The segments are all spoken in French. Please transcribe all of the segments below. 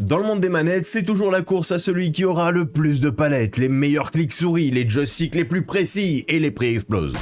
Dans le monde des manettes, c'est toujours la course à celui qui aura le plus de palettes, les meilleurs clics souris, les joysticks les plus précis et les prix explosent.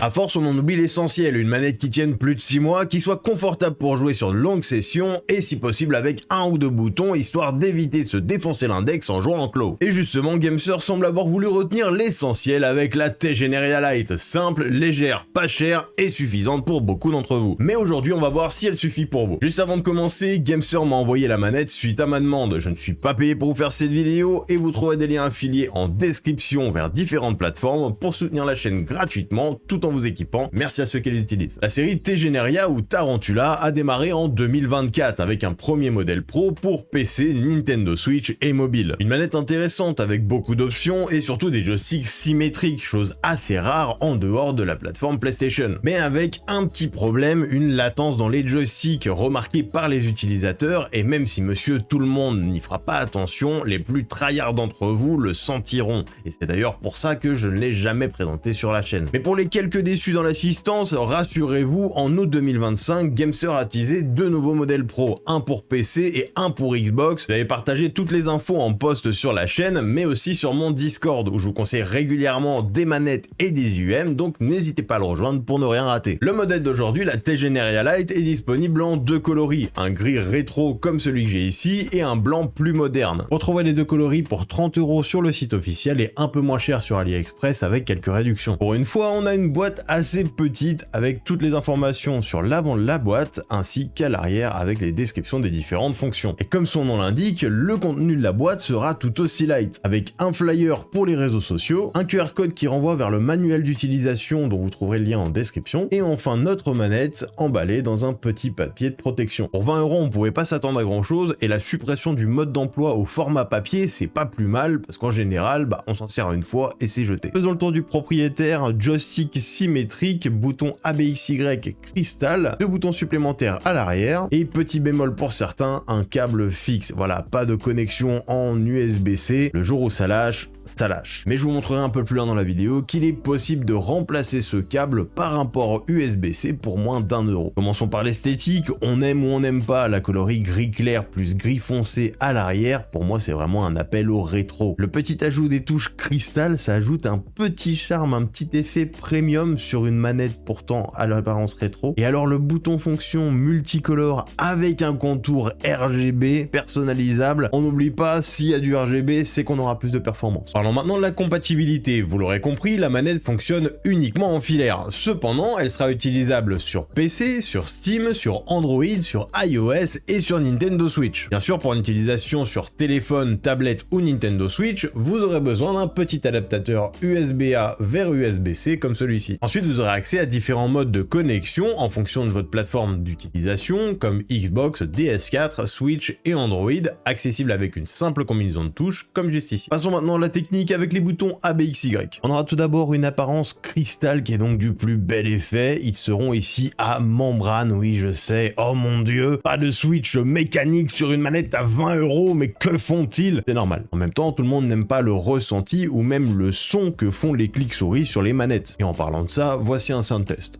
A force, on en oublie l'essentiel, une manette qui tienne plus de 6 mois, qui soit confortable pour jouer sur de longues sessions, et si possible avec un ou deux boutons, histoire d'éviter de se défoncer l'index en jouant en clos. Et justement, Gamester semble avoir voulu retenir l'essentiel avec la Tegeneria Lite, simple, légère, pas chère et suffisante pour beaucoup d'entre vous. Mais aujourd'hui, on va voir si elle suffit pour vous. Juste avant de commencer, Gamester m'a envoyé la manette suite à ma demande. Je ne suis pas payé pour vous faire cette vidéo, et vous trouverez des liens affiliés en description vers différentes plateformes pour soutenir la chaîne gratuitement, tout en vous équipant. Merci à ceux qui les utilisent. La série Tegeneria ou Tarantula a démarré en 2024 avec un premier modèle pro pour PC, Nintendo Switch et mobile. Une manette intéressante avec beaucoup d'options et surtout des joysticks symétriques, chose assez rare en dehors de la plateforme PlayStation. Mais avec un petit problème, une latence dans les joysticks remarquée par les utilisateurs, et même si monsieur tout le monde n'y fera pas attention, les plus tryhards d'entre vous le sentiront. Et c'est d'ailleurs pour ça que je ne l'ai jamais présenté sur la chaîne. Mais pour les quelques déçus dans l'assistance, rassurez-vous, en août 2025, Gamester a teasé deux nouveaux modèles pro, un pour PC et un pour Xbox. J'avais partagé toutes les infos en post sur la chaîne, mais aussi sur mon Discord, où je vous conseille régulièrement des manettes et des IUM, donc n'hésitez pas à le rejoindre pour ne rien rater. Le modèle d'aujourd'hui, la Tegeneria Lite, est disponible en deux coloris, un gris rétro comme celui que j'ai ici, et un blanc plus moderne. Vous retrouverez les deux coloris pour 30 € sur le site officiel et un peu moins cher sur AliExpress avec quelques réductions. Pour une fois, on a une boîte assez petite avec toutes les informations sur l'avant de la boîte ainsi qu'à l'arrière avec les descriptions des différentes fonctions. Et comme son nom l'indique, le contenu de la boîte sera tout aussi light, avec un flyer pour les réseaux sociaux, un QR code qui renvoie vers le manuel d'utilisation dont vous trouverez le lien en description, et enfin notre manette emballée dans un petit papier de protection. Pour 20 €, on pouvait pas s'attendre à grand chose, et la suppression du mode d'emploi au format papier, c'est pas plus mal, parce qu'en général, on s'en sert une fois et c'est jeté. Faisons le tour du propriétaire. Joystick symétrique, bouton ABXY cristal, deux boutons supplémentaires à l'arrière, et petit bémol pour certains, un câble fixe. Voilà, pas de connexion en USB-C, le jour où ça lâche, ça lâche. Mais je vous montrerai un peu plus loin dans la vidéo qu'il est possible de remplacer ce câble par un port USB-C pour moins d'1 €. Commençons par l'esthétique, on aime ou on n'aime pas la coloris gris clair plus gris foncé à l'arrière, pour moi c'est vraiment un appel au rétro. Le petit ajout des touches cristal, ça ajoute un petit charme, un petit effet premium sur une manette pourtant à l'apparence rétro. Et alors le bouton fonction multicolore avec un contour RGB personnalisable, on n'oublie pas, s'il y a du RGB, c'est qu'on aura plus de performance. Parlons maintenant de la compatibilité. Vous l'aurez compris, la manette fonctionne uniquement en filaire. Cependant, elle sera utilisable sur PC, sur Steam, sur Android, sur iOS et sur Nintendo Switch. Bien sûr, pour une utilisation sur téléphone, tablette ou Nintendo Switch, vous aurez besoin d'un petit adaptateur USB-A vers USB-C comme celui-ci. Ensuite, vous aurez accès à différents modes de connexion en fonction de votre plateforme d'utilisation, comme Xbox, DS4, Switch et Android, accessible avec une simple combinaison de touches, comme juste ici. Passons maintenant à la technique avec les boutons ABXY. On aura tout d'abord une apparence cristal qui est donc du plus bel effet. Ils seront ici à membrane, oui je sais, oh mon dieu, pas de switch mécanique sur une manette à 20 €, mais que font-ils? C'est normal. En même temps, tout le monde n'aime pas le ressenti ou même le son que font les clics souris sur les manettes. Et en parlant de ça, voici un sound test.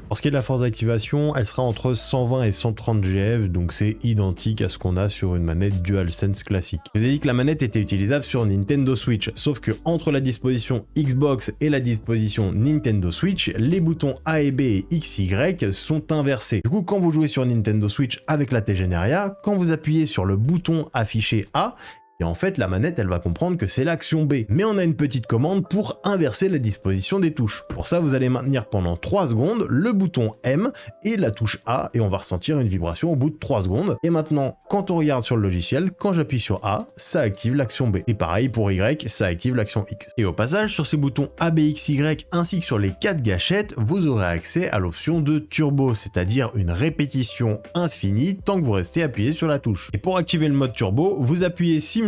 Pour ce qui est de la force d'activation, elle sera entre 120 et 130 GF, donc c'est identique à ce qu'on a sur une manette DualSense classique. Je vous ai dit que la manette était utilisable sur Nintendo Switch, sauf que entre la disposition Xbox et la disposition Nintendo Switch, les boutons A et B et XY sont inversés. Du coup, quand vous jouez sur Nintendo Switch avec la Tegeneria, quand vous appuyez sur le bouton affiché A, et en fait, la manette, elle va comprendre que c'est l'action B. Mais on a une petite commande pour inverser la disposition des touches. Pour ça, vous allez maintenir pendant 3 secondes le bouton M et la touche A, et on va ressentir une vibration au bout de 3 secondes. Et maintenant, quand on regarde sur le logiciel, quand j'appuie sur A, ça active l'action B. Et pareil pour Y, ça active l'action X. Et au passage, sur ces boutons ABXY ainsi que sur les 4 gâchettes, vous aurez accès à l'option de turbo, c'est-à-dire une répétition infinie tant que vous restez appuyé sur la touche. Et pour activer le mode turbo, vous appuyez simultanément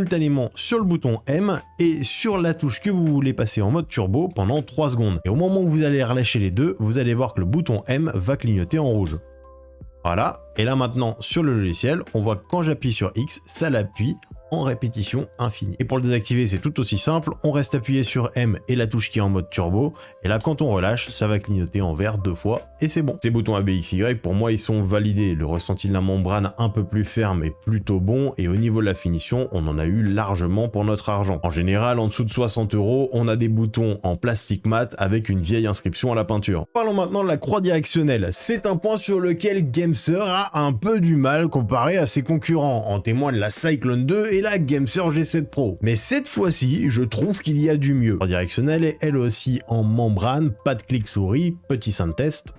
sur le bouton M et sur la touche que vous voulez passer en mode turbo pendant 3 secondes. Et au moment où vous allez relâcher les deux, vous allez voir que le bouton M va clignoter en rouge. Voilà, et là maintenant sur le logiciel, on voit que quand j'appuie sur X, ça l'appuie, en répétition infinie. Et pour le désactiver, c'est tout aussi simple, on reste appuyé sur M et la touche qui est en mode turbo, et là quand on relâche, ça va clignoter en vert 2 fois, et c'est bon. Ces boutons ABXY, pour moi, ils sont validés. Le ressenti de la membrane un peu plus ferme est plutôt bon, et au niveau de la finition, on en a eu largement pour notre argent. En général, en dessous de 60 €, on a des boutons en plastique mat avec une vieille inscription à la peinture. Parlons maintenant de la croix directionnelle. C'est un point sur lequel Gamester a un peu du mal comparé à ses concurrents. En témoigne la Cyclone 2 et la Gamester G7 Pro. Mais cette fois-ci, je trouve qu'il y a du mieux. La croix directionnelle est elle aussi en membrane, pas de clic-souris, petit sound test.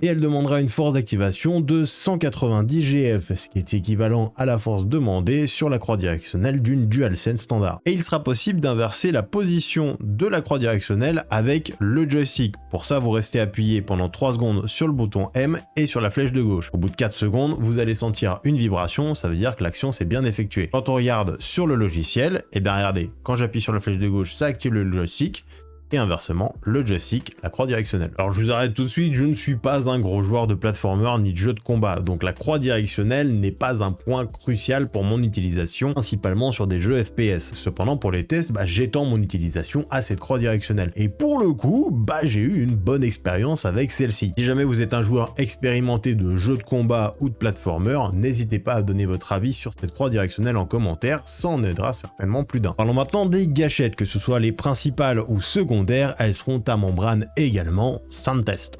Et elle demandera une force d'activation de 190 GF, ce qui est équivalent à la force demandée sur la croix directionnelle d'une DualSense standard. Et il sera possible d'inverser la position de la croix directionnelle avec le joystick. Pour ça, vous restez appuyé pendant 3 secondes sur le bouton M et sur la flèche de gauche. Au bout de 4 secondes, vous allez sentir une vibration, ça veut dire que l'action s'est bien effectuée. Quand on regarde sur le logiciel, et bien regardez, quand j'appuie sur la flèche de gauche, ça active le joystick, et inversement, le joystick, la croix directionnelle. Alors je vous arrête tout de suite, je ne suis pas un gros joueur de platformer ni de jeu de combat, donc la croix directionnelle n'est pas un point crucial pour mon utilisation, principalement sur des jeux FPS. Cependant, pour les tests, j'étends mon utilisation à cette croix directionnelle. Et pour le coup, j'ai eu une bonne expérience avec celle-ci. Si jamais vous êtes un joueur expérimenté de jeux de combat ou de platformer, n'hésitez pas à donner votre avis sur cette croix directionnelle en commentaire, ça en aidera certainement plus d'un. Parlons maintenant des gâchettes, que ce soit les principales ou secondaires, elles seront à membrane également, sound test.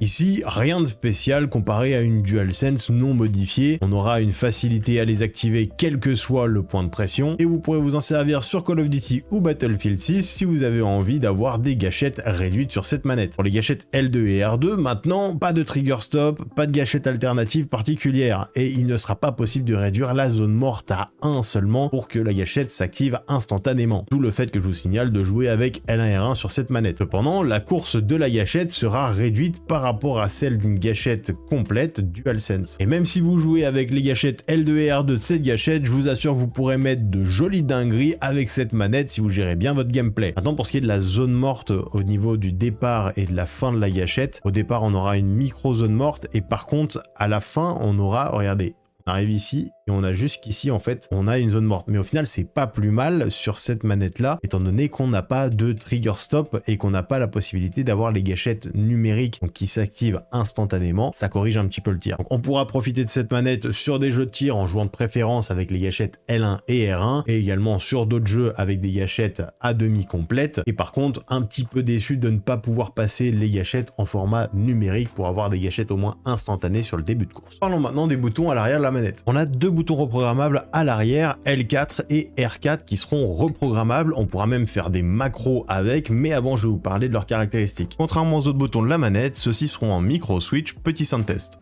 Ici, rien de spécial comparé à une DualSense non modifiée. On aura une facilité à les activer quel que soit le point de pression et vous pourrez vous en servir sur Call of Duty ou Battlefield 6 si vous avez envie d'avoir des gâchettes réduites sur cette manette. Pour les gâchettes L2 et R2, maintenant, pas de trigger stop, pas de gâchette alternative particulière et il ne sera pas possible de réduire la zone morte à 1 seulement pour que la gâchette s'active instantanément. D'où le fait que je vous signale de jouer avec L1 R1 sur cette manette. Cependant, la course de la gâchette sera réduite par rapport à celle d'une gâchette complète DualSense. Et même si vous jouez avec les gâchettes L2 et R2 de cette gâchette, je vous assure que vous pourrez mettre de jolies dingueries avec cette manette si vous gérez bien votre gameplay. Maintenant, pour ce qui est de la zone morte au niveau du départ et de la fin de la gâchette, au départ on aura une micro zone morte et par contre à la fin on aura, regardez, on arrive ici et on a jusqu'ici en fait on a une zone morte, mais au final c'est pas plus mal sur cette manette là étant donné qu'on n'a pas de trigger stop et qu'on n'a pas la possibilité d'avoir les gâchettes numériques qui s'activent instantanément. Ça corrige un petit peu le tir. Donc, on pourra profiter de cette manette sur des jeux de tir en jouant de préférence avec les gâchettes L1 et R1 et également sur d'autres jeux avec des gâchettes à demi complètes. Et par contre un petit peu déçu de ne pas pouvoir passer les gâchettes en format numérique pour avoir des gâchettes au moins instantanées sur le début de course. Parlons maintenant des boutons à l'arrière de la manette. On a deux boutons reprogrammables à l'arrière, L4 et R4 qui seront reprogrammables. On pourra même faire des macros avec, mais avant je vais vous parler de leurs caractéristiques. Contrairement aux autres boutons de la manette, ceux-ci seront en micro switch, petit sound test.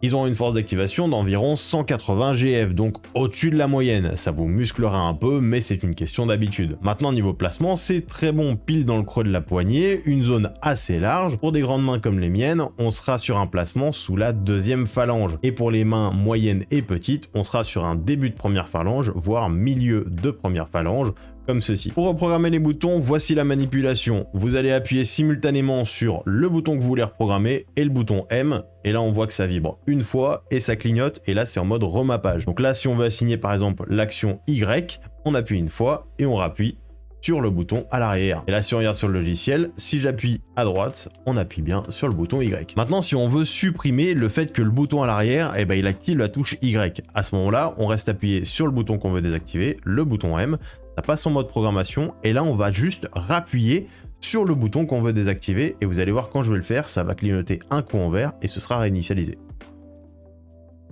Ils ont une force d'activation d'environ 180 GF, donc au-dessus de la moyenne. Ça vous musclera un peu, mais c'est une question d'habitude. Maintenant, niveau placement, c'est très bon pile dans le creux de la poignée, une zone assez large. Pour des grandes mains comme les miennes, on sera sur un placement sous la deuxième phalange. Et pour les mains moyennes et petites, on sera sur un début de première phalange, voire milieu de première phalange, comme ceci. Pour reprogrammer les boutons, voici la manipulation. Vous allez appuyer simultanément sur le bouton que vous voulez reprogrammer et le bouton M, et là on voit que ça vibre une fois et ça clignote, et là c'est en mode remappage. Donc là si on veut assigner par exemple l'action Y, on appuie une fois et on rappuie sur le bouton à l'arrière. Et là si on regarde sur le logiciel, si j'appuie à droite, on appuie bien sur le bouton Y. Maintenant si on veut supprimer le fait que le bouton à l'arrière, il active la touche Y. À ce moment-là, on reste appuyé sur le bouton qu'on veut désactiver, le bouton M, ça passe en mode programmation, et là on va juste rappuyer sur le bouton qu'on veut désactiver, et vous allez voir quand je vais le faire, ça va clignoter un coup en vert, et ce sera réinitialisé.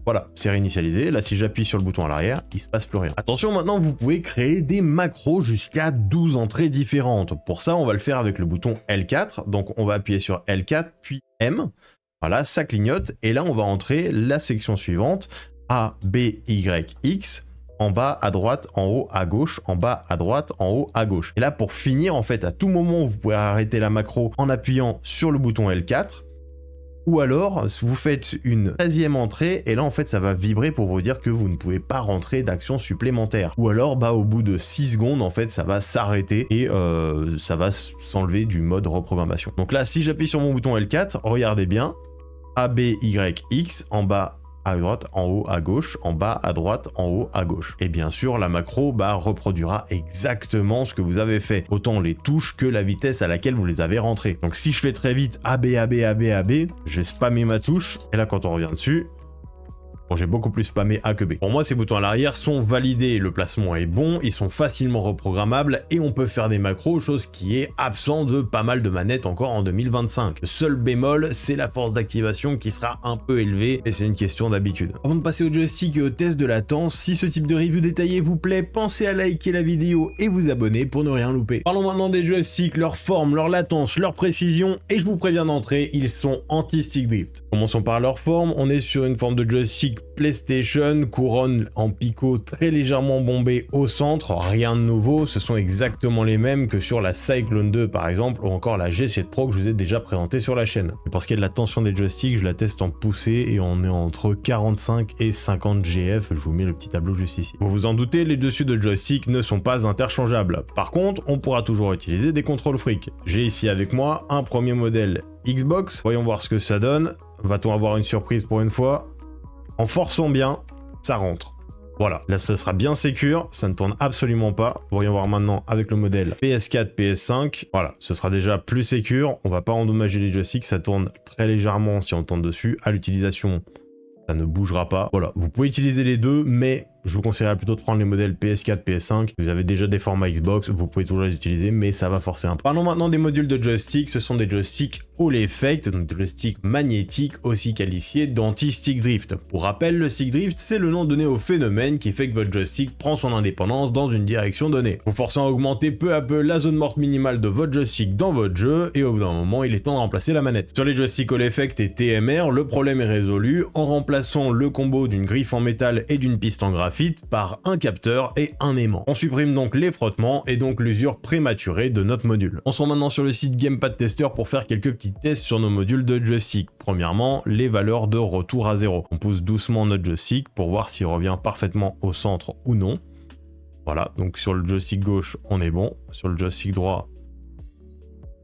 Voilà, c'est réinitialisé. Là, si j'appuie sur le bouton à l'arrière, il se passe plus rien. Attention, maintenant, vous pouvez créer des macros jusqu'à 12 entrées différentes. Pour ça, on va le faire avec le bouton L4. Donc, on va appuyer sur L4, puis M. Voilà, ça clignote. Et là, on va entrer la section suivante, A, B, Y, X. en bas, à droite, en haut, à gauche, en bas, à droite, en haut, à gauche. Et là, pour finir, en fait, à tout moment, vous pouvez arrêter la macro en appuyant sur le bouton L4. Ou alors, vous faites une 13e entrée, et là, en fait, ça va vibrer pour vous dire que vous ne pouvez pas rentrer d'action supplémentaire. Ou alors, bah, au bout de 6 secondes, en fait, ça va s'arrêter et ça va s'enlever du mode reprogrammation. Donc là, si j'appuie sur mon bouton L4, regardez bien, A, B, Y, X, en bas, à droite, en haut, à gauche, en bas, à droite, en haut, à gauche. Et bien sûr, la macro reproduira exactement ce que vous avez fait, autant les touches que la vitesse à laquelle vous les avez rentrées. Donc si je fais très vite AB, AB, AB, AB, je vais spammer ma touche, et là quand on revient dessus, bon, j'ai beaucoup plus spammé A que B. Pour moi, ces boutons à l'arrière sont validés, le placement est bon, ils sont facilement reprogrammables et on peut faire des macros, chose qui est absent de pas mal de manettes encore en 2025. Le seul bémol, c'est la force d'activation qui sera un peu élevée et c'est une question d'habitude. Avant de passer au joystick et au test de latence, si ce type de review détaillé vous plaît, pensez à liker la vidéo et vous abonner pour ne rien louper. Parlons maintenant des joysticks, leur forme, leur latence, leur précision et je vous préviens d'entrée, ils sont anti-stick drift. Commençons par leur forme, on est sur une forme de joystick PlayStation, couronne en picot très légèrement bombée au centre, rien de nouveau, ce sont exactement les mêmes que sur la Cyclone 2 par exemple, ou encore la G7 Pro que je vous ai déjà présenté sur la chaîne. Et pour ce qui est de la tension des joysticks, je la teste en poussée et on est entre 45 et 50 GF, je vous mets le petit tableau juste ici. Vous vous en doutez, les dessus de joystick ne sont pas interchangeables. Par contre, on pourra toujours utiliser des contrôles fric. J'ai ici avec moi un premier modèle Xbox, voyons voir ce que ça donne. Va-t-on avoir une surprise pour une fois? En forçant bien, ça rentre. Voilà, là ça sera bien sécure, ça ne tourne absolument pas. Voyons voir maintenant avec le modèle PS4, PS5. Voilà, ce sera déjà plus sécure, on va pas endommager les joysticks, ça tourne très légèrement si on tourne dessus. À l'utilisation, ça ne bougera pas. Voilà, vous pouvez utiliser les deux, mais je vous conseillerais plutôt de prendre les modèles PS4, PS5. Vous avez déjà des formats Xbox, vous pouvez toujours les utiliser, mais ça va forcer un peu. Parlons maintenant des modules de joystick. Ce sont des joysticks Hall Effect, donc des joysticks magnétiques, aussi qualifiés d'anti-stick drift. Pour rappel, le stick drift, c'est le nom donné au phénomène qui fait que votre joystick prend son indépendance dans une direction donnée, vous forçant à augmenter peu à peu la zone morte minimale de votre joystick dans votre jeu, et au bout d'un moment, il est temps de remplacer la manette. Sur les joysticks Hall Effect et TMR, le problème est résolu en remplaçant le combo d'une griffe en métal et d'une piste en graphite par un capteur et un aimant. On supprime donc les frottements et donc l'usure prématurée de notre module. On se rend maintenant sur le site Gamepad Tester pour faire quelques petits tests sur nos modules de joystick. Premièrement, les valeurs de retour à zéro. On pousse doucement notre joystick pour voir s'il revient parfaitement au centre ou non. Voilà, donc sur le joystick gauche, on est bon. Sur le joystick droit,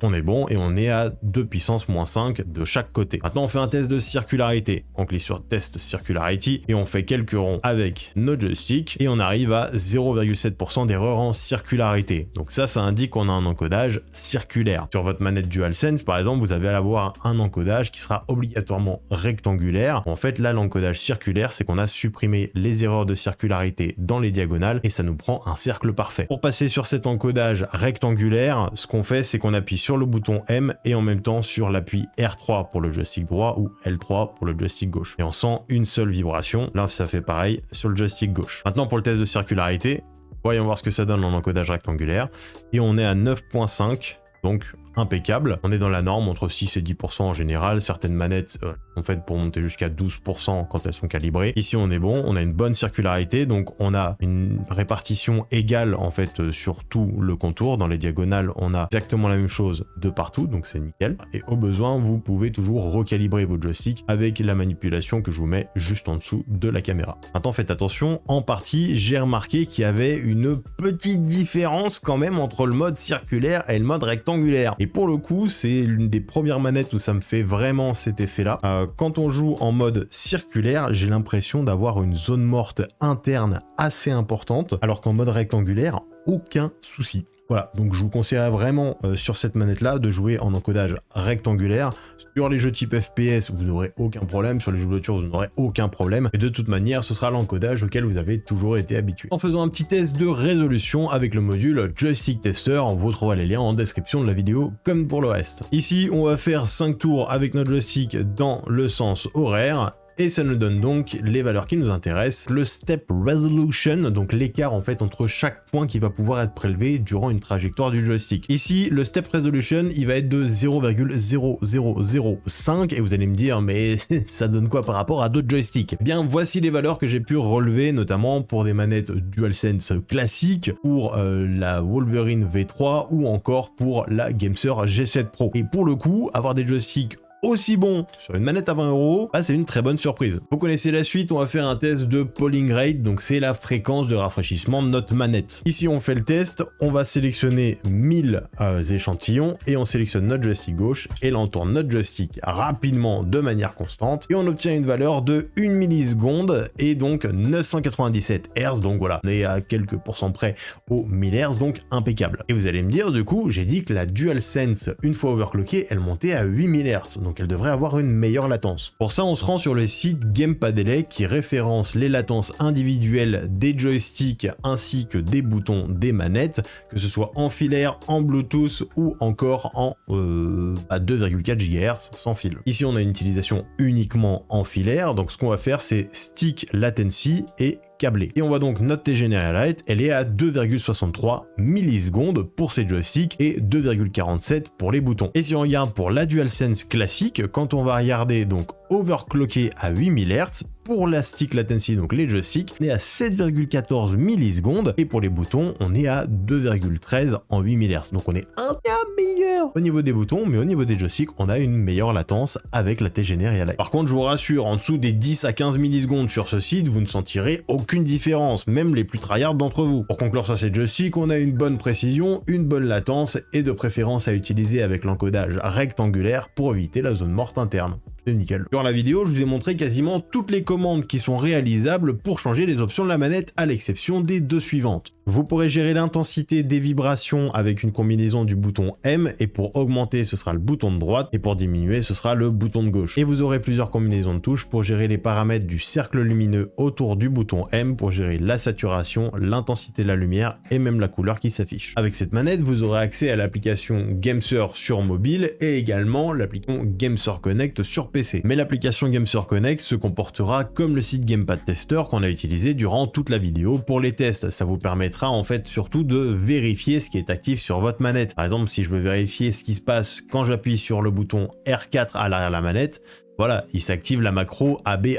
on est bon et on est à 2 puissance moins 5 de chaque côté. Maintenant, on fait un test de circularité. On clique sur Test Circularity et on fait quelques ronds avec nos joysticks et on arrive à 0,7% d'erreur en circularité. Donc ça indique qu'on a un encodage circulaire. Sur votre manette DualSense, par exemple, vous allez avoir un encodage qui sera obligatoirement rectangulaire. En fait, là, l'encodage circulaire, c'est qu'on a supprimé les erreurs de circularité dans les diagonales et ça nous prend un cercle parfait. Pour passer sur cet encodage rectangulaire, ce qu'on fait, c'est qu'on appuie sur le bouton M et en même temps sur l'appui R3 pour le joystick droit ou L3 pour le joystick gauche. Et on sent une seule vibration. Là, ça fait pareil sur le joystick gauche. Maintenant, pour le test de circularité, voyons voir ce que ça donne en encodage rectangulaire. Et on est à 9.5, donc impeccable. On est dans la norme, entre 6 et 10% en général. Certaines manettes sont faites pour monter jusqu'à 12% quand elles sont calibrées. Ici, on est bon, on a une bonne circularité, donc on a une répartition égale en fait sur tout le contour. Dans les diagonales, on a exactement la même chose de partout, donc c'est nickel. Et au besoin, vous pouvez toujours recalibrer vos joysticks avec la manipulation que je vous mets juste en dessous de la caméra. Maintenant, faites attention, en partie, j'ai remarqué qu'il y avait une petite différence quand même entre le mode circulaire et le mode rectangulaire. Et pour le coup, c'est l'une des premières manettes où ça me fait vraiment cet effet-là. Quand on joue en mode circulaire, j'ai l'impression d'avoir une zone morte interne assez importante, alors qu'en mode rectangulaire, aucun souci. Voilà, donc je vous conseillerais vraiment sur cette manette-là de jouer en encodage rectangulaire. Sur les jeux type FPS, vous n'aurez aucun problème. Sur les jeux de voiture, vous n'aurez aucun problème. Et de toute manière, ce sera l'encodage auquel vous avez toujours été habitué. En faisant un petit test de résolution avec le module Joystick Tester, vous trouverez les liens en description de la vidéo, comme pour le reste. Ici, on va faire 5 tours avec notre joystick dans le sens horaire. et ça nous donne donc les valeurs qui nous intéressent. Le Step Resolution, donc l'écart en fait entre chaque point qui va pouvoir être prélevé durant une trajectoire du joystick. Ici, le Step Resolution, il va être de 0,0005 et vous allez me dire, mais ça donne quoi par rapport à d'autres joysticks? Eh bien, voici les valeurs que j'ai pu relever, notamment pour des manettes DualSense classiques, pour la Wolverine V3 ou encore pour la GameSir G7 Pro. Et pour le coup, avoir des joysticks aussi bon sur une manette à 20 €, bah c'est une très bonne surprise. Vous connaissez la suite, on va faire un test de polling rate, donc c'est la fréquence de rafraîchissement de notre manette. Ici on fait le test, on va sélectionner 1000 échantillons et on sélectionne notre joystick gauche et là on tourne notre joystick rapidement de manière constante et on obtient une valeur de 1 milliseconde et donc 997 Hz, donc voilà, on est à quelques pourcents près au 1000 Hz, donc impeccable. Et vous allez me dire, du coup, j'ai dit que la DualSense, une fois overclockée, elle montait à 8000 Hz. Donc elle devrait avoir une meilleure latence. Pour ça, on se rend sur le site Gamepad Elec qui référence les latences individuelles des joysticks ainsi que des boutons des manettes, que ce soit en filaire, en Bluetooth ou encore en 2,4 GHz sans fil. Ici, on a une utilisation uniquement en filaire, donc ce qu'on va faire, c'est stick latency et câblé. Et on voit donc notre T-General Rate, elle est à 2,63 millisecondes pour ces joysticks et 2,47 pour les boutons. Et si on regarde pour la DualSense classique, quand on va regarder donc overclocké à 8000 Hz, pour la stick latency, donc les joysticks, on est à 7,14 millisecondes et pour les boutons, on est à 2,13 en 8000 Hz. Donc on est un peu meilleur au niveau des boutons, mais au niveau des joysticks, on a une meilleure latence avec la T-General Rate. Par contre, je vous rassure, en dessous des 10 à 15 millisecondes sur ce site, vous ne sentirez aucune différence, même les plus tryhards d'entre vous. Pour conclure sur ces joysticks, on a une bonne précision, une bonne latence et de préférence à utiliser avec l'encodage rectangulaire pour éviter la zone morte interne. C'est nickel. Dans la vidéo, je vous ai montré quasiment toutes les commandes qui sont réalisables pour changer les options de la manette, à l'exception des deux suivantes. Vous pourrez gérer l'intensité des vibrations avec une combinaison du bouton M, et pour augmenter, ce sera le bouton de droite, et pour diminuer, ce sera le bouton de gauche. Et vous aurez plusieurs combinaisons de touches pour gérer les paramètres du cercle lumineux autour du bouton M, pour gérer la saturation, l'intensité de la lumière, et même la couleur qui s'affiche. Avec cette manette, vous aurez accès à l'application GameSir sur mobile, et également l'application GameSir Connect sur PC. Mais l'application GameSir Connect se comportera comme le site Gamepad Tester qu'on a utilisé durant toute la vidéo pour les tests. Ça vous permettra en fait surtout de vérifier ce qui est actif sur votre manette. Par exemple, si je veux vérifier ce qui se passe quand j'appuie sur le bouton R4 à l'arrière de la manette, voilà, il s'active la macro AB.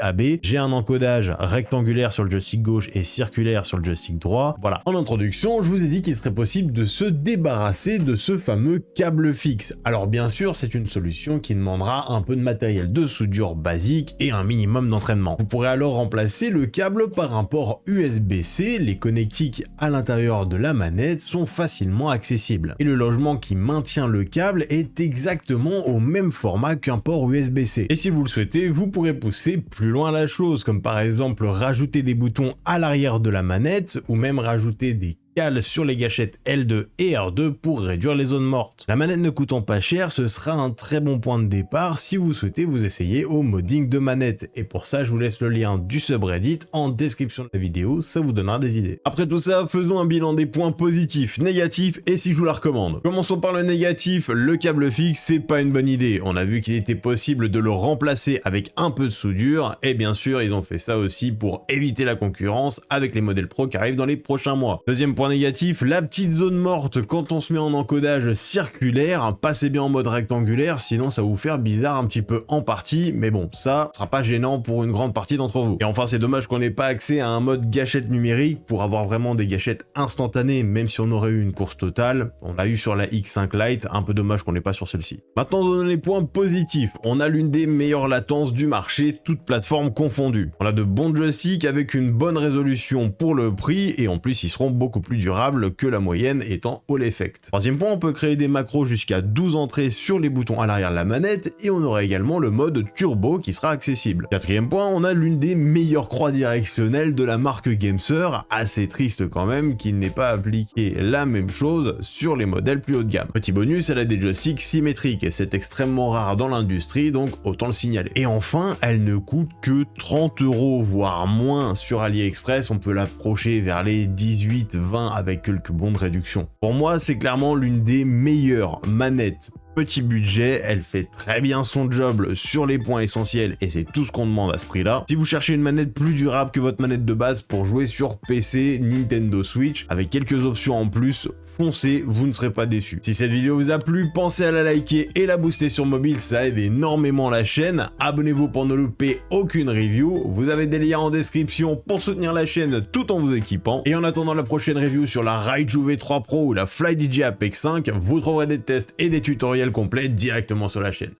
J'ai un encodage rectangulaire sur le joystick gauche et circulaire sur le joystick droit. Voilà. En introduction, je vous ai dit qu'il serait possible de se débarrasser de ce fameux câble fixe. Alors bien sûr, c'est une solution qui demandera un peu de matériel de soudure basique et un minimum d'entraînement. Vous pourrez alors remplacer le câble par un port USB-C. Les connectiques à l'intérieur de la manette sont facilement accessibles. Et le logement qui maintient le câble est exactement au même format qu'un port USB-C. Et si vous le souhaitez, vous pourrez pousser plus loin la chose, comme par exemple rajouter des boutons à l'arrière de la manette, ou même rajouter des cales sur les gâchettes L2 et R2 pour réduire les zones mortes. La manette ne coûtant pas cher, ce sera un très bon point de départ si vous souhaitez vous essayer au modding de manette. Et pour ça, je vous laisse le lien du subreddit en description de la vidéo, ça vous donnera des idées. Après tout ça, faisons un bilan des points positifs, négatifs et si je vous la recommande. Commençons par le négatif, le câble fixe, c'est pas une bonne idée. On a vu qu'il était possible de le remplacer avec un peu de soudure et bien sûr, ils ont fait ça aussi pour éviter la concurrence avec les modèles Pro qui arrivent dans les prochains mois. Deuxième point négatif, la petite zone morte quand on se met en encodage circulaire, passez bien en mode rectangulaire, sinon ça va vous faire bizarre un petit peu en partie, mais bon, ça sera pas gênant pour une grande partie d'entre vous. Et enfin, c'est dommage qu'on n'ait pas accès à un mode gâchette numérique pour avoir vraiment des gâchettes instantanées, même si on aurait eu une course totale. On l'a eu sur la X5 Lite, un peu dommage qu'on n'ait pas sur celle-ci. Maintenant, on a les points positifs. On a l'une des meilleures latences du marché, toutes plateformes confondues. On a de bons joysticks avec une bonne résolution pour le prix, et en plus, ils seront beaucoup plus durable que la moyenne étant All Effect. Troisième point, on peut créer des macros jusqu'à 12 entrées sur les boutons à l'arrière de la manette et on aura également le mode turbo qui sera accessible. Quatrième point, on a l'une des meilleures croix directionnelles de la marque GameSir, assez triste quand même qu'il n'ait pas appliqué la même chose sur les modèles plus haut de gamme. Petit bonus, elle a des joysticks symétriques et c'est extrêmement rare dans l'industrie, donc autant le signaler. Et enfin, elle ne coûte que 30 €, voire moins sur AliExpress, on peut l'approcher vers les 18-20 avec quelques bons de réduction. Pour moi, c'est clairement l'une des meilleures manettes Petit budget, elle fait très bien son job sur les points essentiels et c'est tout ce qu'on demande à ce prix-là. Si vous cherchez une manette plus durable que votre manette de base pour jouer sur PC, Nintendo Switch, avec quelques options en plus, foncez, vous ne serez pas déçus. Si cette vidéo vous a plu, pensez à la liker et la booster sur mobile, ça aide énormément la chaîne. Abonnez-vous pour ne louper aucune review. Vous avez des liens en description pour soutenir la chaîne tout en vous équipant. Et en attendant la prochaine review sur la Raiju V3 Pro ou la FlyDJ Apex 5, vous trouverez des tests et des tutoriels complets directement sur la chaîne.